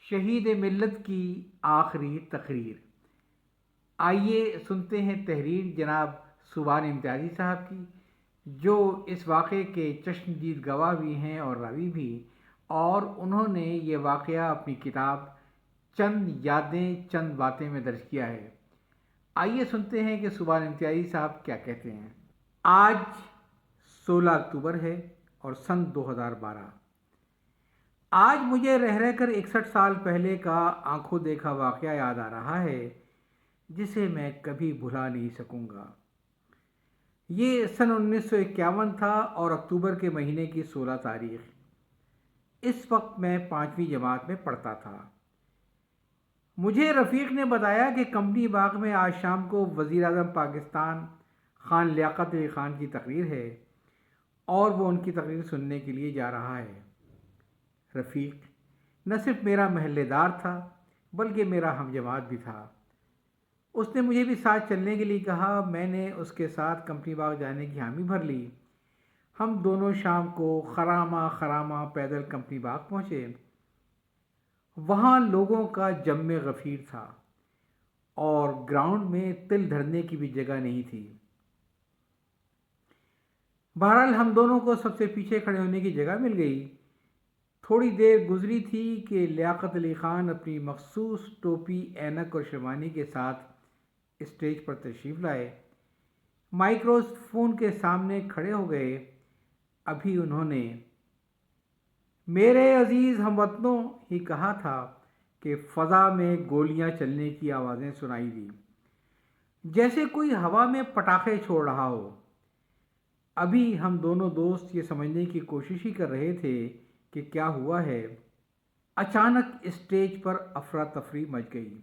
شہید ملت کی آخری تقریر۔ آئیے سنتے ہیں تحریر جناب سبحان امتیازی صاحب کی، جو اس واقعے کے چشمدید گواہ بھی ہیں اور راوی بھی، اور انہوں نے یہ واقعہ اپنی کتاب چند یادیں چند باتیں میں درج کیا ہے۔ آئیے سنتے ہیں کہ سبحان امتیازی صاحب کیا کہتے ہیں۔ آج 16 اکتوبر ہے اور سن 2012۔ آج مجھے رہ رہ کر 61 سال پہلے کا آنکھوں دیکھا واقعہ یاد آ رہا ہے، جسے میں کبھی بھلا نہیں سکوں گا۔ یہ سن 1951 تھا اور اکتوبر کے مہینے کی 16 تاریخ۔ اس وقت میں 5ویں جماعت میں پڑھتا تھا۔ مجھے رفیق نے بتایا کہ کمپنی باغ میں آج شام کو وزیر اعظم پاکستان خان لیاقت علی خان کی تقریر ہے اور وہ ان کی تقریر سننے کے لیے جا رہا ہے۔ رفیق نہ صرف میرا محلے دار تھا بلکہ میرا ہم جماعت بھی تھا۔ اس نے مجھے بھی ساتھ چلنے کے لیے کہا۔ میں نے اس کے ساتھ کمپنی باغ جانے کی حامی بھر لی۔ ہم دونوں شام کو خرامہ خرامہ پیدل کمپنی باغ پہنچے۔ وہاں لوگوں کا جم غفیر تھا اور گراؤنڈ میں تل دھرنے کی بھی جگہ نہیں تھی۔ بہرحال ہم دونوں کو سب سے پیچھے کھڑے ہونے کی جگہ مل گئی۔ تھوڑی دیر گزری تھی کہ لیاقت علی خان اپنی مخصوص ٹوپی، اینک اور شیروانی کے ساتھ اسٹیج پر تشریف لائے۔ مائکرو فون کے سامنے کھڑے ہو گئے۔ ابھی انہوں نے میرے عزیز ہم وطنوں ہی کہا تھا کہ فضا میں گولیاں چلنے کی آوازیں سنائی دی، جیسے کوئی ہوا میں پٹاخے چھوڑ رہا ہو۔ ابھی ہم دونوں دوست یہ سمجھنے کی کوشش ہی کر رہے تھے کہ کیا ہوا ہے، اچانک اسٹیج پر افراتفری مچ گئی۔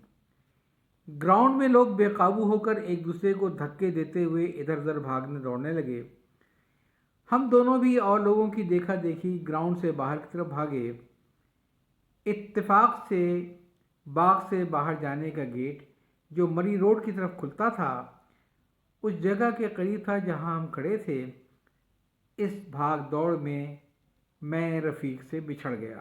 گراؤنڈ میں لوگ بے قابو ہو کر ایک دوسرے کو دھکے دیتے ہوئے ادھر ادھر بھاگنے دوڑنے لگے۔ ہم دونوں بھی اور لوگوں کی دیکھا دیکھی گراؤنڈ سے باہر کی طرف بھاگے۔ اتفاق سے باغ سے باہر جانے کا گیٹ، جو مری روڈ کی طرف کھلتا تھا، اس جگہ کے قریب تھا جہاں ہم کھڑے تھے۔ اس بھاگ دوڑ میں رفیق سے بچھڑ گیا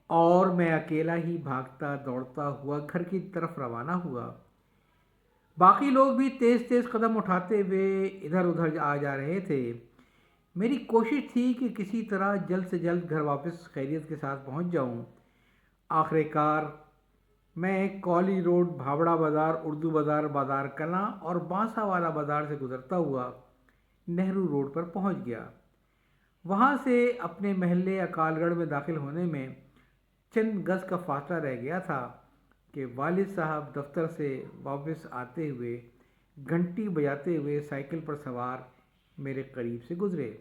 اور میں اکیلا ہی بھاگتا دوڑتا ہوا گھر کی طرف روانہ ہوا۔ باقی لوگ بھی تیز تیز قدم اٹھاتے ہوئے ادھر ادھر آ جا رہے تھے۔ میری کوشش تھی کہ کسی طرح جلد سے جلد گھر واپس خیریت کے ساتھ پہنچ جاؤں۔ آخر کار میں کولی روڈ، بھاوڑا بازار، اردو بازار، بازار کلاں اور بانسا والا بازار سے گزرتا ہوا نہرو روڈ پر پہنچ گیا۔ وہاں سے اپنے محلے اکال گڑھ میں داخل ہونے میں چند گز کا فاصلہ رہ گیا تھا کہ والد صاحب دفتر سے واپس آتے ہوئے گھنٹی بجاتے ہوئے سائیکل پر سوار میرے قریب سے گزرے۔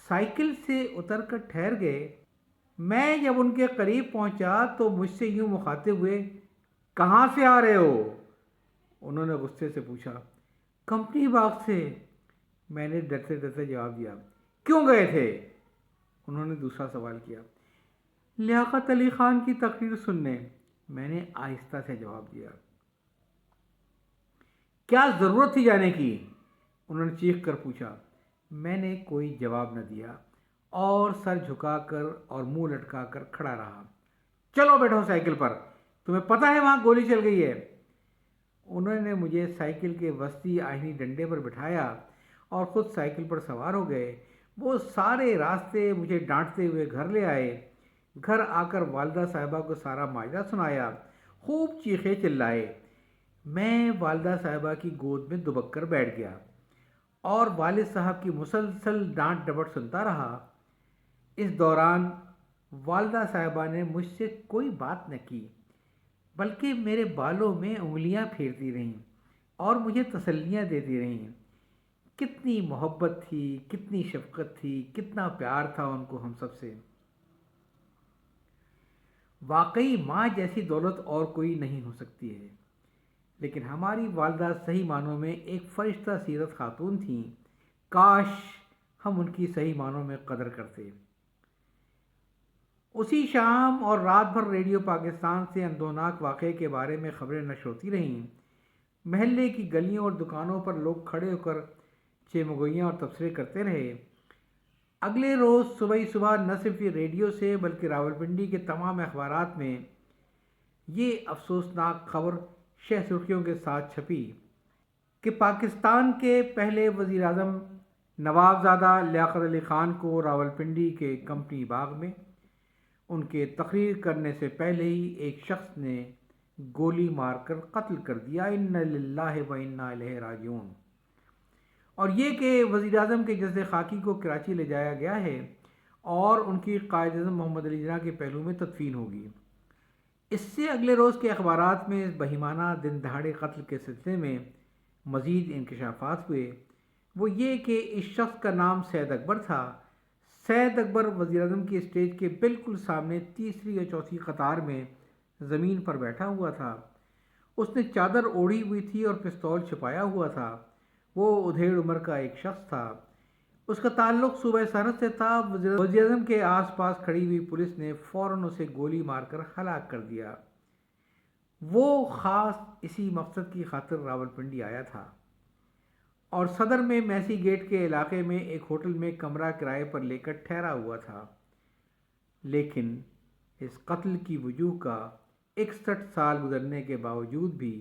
سائیکل سے اتر کر ٹھہر گئے۔ میں جب ان کے قریب پہنچا تو مجھ سے یوں مخاطب ہوئے، کہاں سے آ رہے ہو؟ انہوں نے غصے سے پوچھا۔ کمپنی باغ سے، میں نے ڈرتے ڈرتے جواب دیا۔ کیوں گئے تھے؟ انہوں نے دوسرا سوال کیا۔ لیاقت علی خان کی تقریر سننے، میں نے آہستہ سے جواب دیا۔ کیا ضرورت تھی جانے کی؟ انہوں نے چیخ کر پوچھا۔ میں نے کوئی جواب نہ دیا اور سر جھکا کر اور منہ لٹکا کر کھڑا رہا۔ چلو بیٹھو سائیکل پر، تمہیں پتہ ہے وہاں گولی چل گئی ہے۔ انہوں نے مجھے سائیکل کے وسطی آہنی ڈنڈے پر بٹھایا اور خود سائیکل پر سوار ہو گئے۔ وہ سارے راستے مجھے ڈانٹتے ہوئے گھر لے آئے۔ گھر آ کر والدہ صاحبہ کو سارا ماجرا سنایا، خوب چیخے چلائے۔ میں والدہ صاحبہ کی گود میں دبک کر بیٹھ گیا اور والد صاحب کی مسلسل ڈانٹ ڈپٹ سنتا رہا۔ اس دوران والدہ صاحبہ نے مجھ سے کوئی بات نہ کی، بلکہ میرے بالوں میں انگلیاں پھیرتی رہیں اور مجھے تسلیاں دیتی رہیں۔ کتنی محبت تھی، کتنی شفقت تھی، کتنا پیار تھا ان کو ہم سب سے۔ واقعی ماں جیسی دولت اور کوئی نہیں ہو سکتی ہے، لیکن ہماری والدہ صحیح معنوں میں ایک فرشتہ سیرت خاتون تھیں۔ کاش ہم ان کی صحیح معنوں میں قدر کرتے۔ اسی شام اور رات بھر ریڈیو پاکستان سے اندوناک واقعے کے بارے میں خبریں نشر ہوتی رہیں۔ محلے کی گلیوں اور دکانوں پر لوگ کھڑے ہو کر چیمگوئیاں اور تبصرے کرتے رہے۔ اگلے روز صبح ہی صبح نہ صرف یہ ریڈیو سے بلکہ راولپنڈی کے تمام اخبارات میں یہ افسوسناک خبر شہ سرخیوں کے ساتھ چھپی کہ پاکستان کے پہلے وزیر اعظم نواب زادہ لیاقت علی خان کو راولپنڈی کے کمپنی باغ میں ان کے تقریر کرنے سے پہلے ہی ایک شخص نے گولی مار کر قتل کر دیا۔ انا للہ و انا الیہ راجعون۔ اور یہ کہ وزیر اعظم کے جسد خاکی کو کراچی لے جایا گیا ہے اور ان کی قائد اعظم محمد علی جناح کے پہلو میں تدفین ہوگی۔ اس سے اگلے روز کے اخبارات میں اس بہیمانہ دن دہاڑے قتل کے سلسلے میں مزید انکشافات ہوئے۔ وہ یہ کہ اس شخص کا نام سید اکبر تھا۔ سید اکبر وزیر اعظم کی اسٹیج کے بالکل سامنے تیسری یا چوتھی قطار میں زمین پر بیٹھا ہوا تھا۔ اس نے چادر اوڑھی ہوئی تھی اور پستول چھپایا ہوا تھا۔ وہ ادھیڑ عمر کا ایک شخص تھا۔ اس کا تعلق صوبہ سرحد سے تھا۔ وزیر اعظم کے آس پاس کھڑی ہوئی پولیس نے فوراً اسے گولی مار کر ہلاک کر دیا۔ وہ خاص اسی مقصد کی خاطر راولپنڈی آیا تھا اور صدر میں میسی گیٹ کے علاقے میں ایک ہوٹل میں کمرہ کرائے پر لے کر ٹھہرا ہوا تھا، لیکن اس قتل کی وجوہ کا 61 سال گزرنے کے باوجود بھی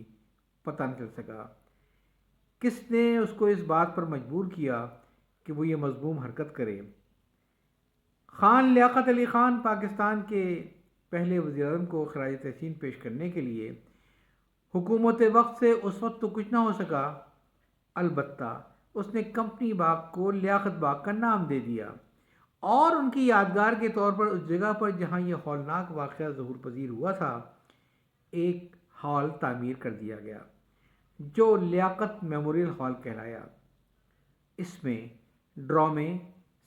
پتہ نہ چل سکا۔ کس نے اس کو اس بات پر مجبور کیا کہ وہ یہ مذموم حرکت کرے؟ خان لیاقت علی خان پاکستان کے پہلے وزیر اعظم کو خراج تحسین پیش کرنے کے لیے حکومت وقت سے اس وقت تو کچھ نہ ہو سکا، البتہ اس نے کمپنی باغ کو لیاقت باغ کا نام دے دیا اور ان کی یادگار کے طور پر اس جگہ پر جہاں یہ ہولناک واقعہ ظہور پذیر ہوا تھا ایک ہال تعمیر کر دیا گیا جو لیاقت میموریل ہال کہلایا۔ اس میں ڈرامے،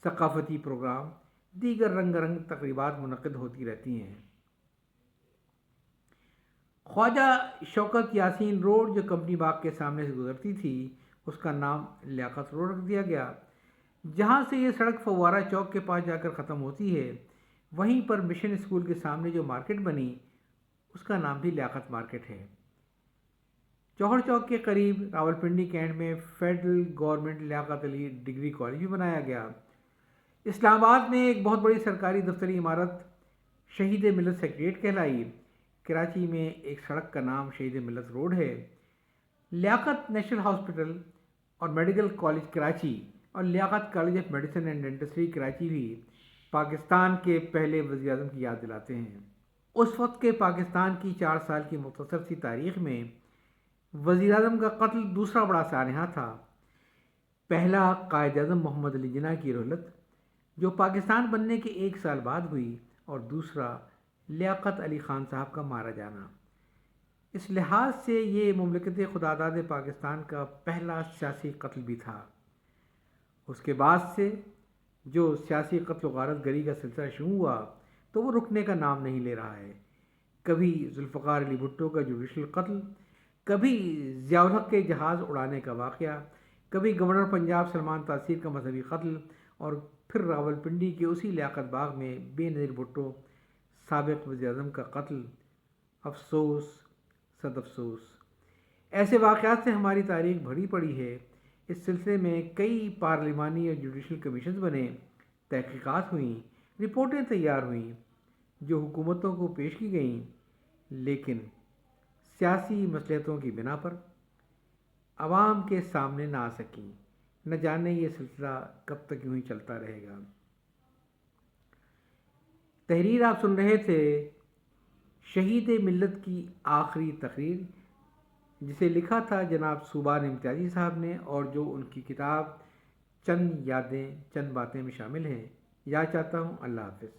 ثقافتی پروگرام، دیگر رنگ رنگ تقریبات منعقد ہوتی رہتی ہیں۔ خواجہ شوکت یاسین روڈ جو کمپنی باغ کے سامنے سے گزرتی تھی اس کا نام لیاقت روڈ رکھ دیا گیا۔ جہاں سے یہ سڑک فوارہ چوک کے پاس جا کر ختم ہوتی ہے وہیں پر مشن اسکول کے سامنے جو مارکیٹ بنی اس کا نام بھی لیاقت مارکیٹ ہے۔ جوہر چوک کے قریب راولپنڈی کینٹ میں federal government Liaquat Ali degree college بھی بنایا گیا۔ اسلام آباد میں ایک بہت بڑی سرکاری دفتری عمارت شہید ملت سیکریٹریٹ کہلائی۔ کراچی میں ایک سڑک کا نام شہید ملت روڈ ہے۔ لیاقت نیشنل ہاسپٹل اور میڈیکل کالج کراچی اور Liaquat college of medicine and dentistry Karachi بھی پاکستان کے پہلے وزیر اعظم کی یاد دلاتے ہیں۔ اس وقت کے پاکستان کی 4 سال کی مختصر سی تاریخ میں وزیر اعظم کا قتل دوسرا بڑا سانحہ تھا۔ پہلا قائد اعظم محمد علی جناح کی رحلت جو پاکستان بننے کے 1 سال بعد ہوئی اور دوسرا لیاقت علی خان صاحب کا مارا جانا۔ اس لحاظ سے یہ مملکت خداداد پاکستان کا پہلا سیاسی قتل بھی تھا۔ اس کے بعد سے جو سیاسی قتل و غارت گری کا سلسلہ شروع ہوا تو وہ رکنے کا نام نہیں لے رہا ہے۔ کبھی ذوالفقار علی بھٹو کا جوڈیشل قتل، کبھی ضیاء الحق کے جہاز اڑانے کا واقعہ، کبھی گورنر پنجاب سلمان تاثیر کا مذہبی قتل اور پھر راولپنڈی کے اسی لیاقت باغ میں بے نظیر بھٹو سابق وزیر اعظم کا قتل۔ افسوس، صد افسوس، ایسے واقعات سے ہماری تاریخ بھری پڑی ہے۔ اس سلسلے میں کئی پارلیمانی اور جوڈیشل کمیشنز بنے، تحقیقات ہوئیں، رپورٹیں تیار ہوئیں جو حکومتوں کو پیش کی گئیں، لیکن سیاسی مصلحتوں کی بنا پر عوام کے سامنے نہ آ سکیں۔ نہ جانے یہ سلسلہ کب تک یوں ہی چلتا رہے گا۔ تحریر آپ سن رہے تھے شہید ملت کی آخری تقریر، جسے لکھا تھا جناب صوبان امتیازی صاحب نے اور جو ان کی کتاب چند یادیں چند باتیں میں شامل ہے۔ یاد چاہتا ہوں۔ اللہ حافظ۔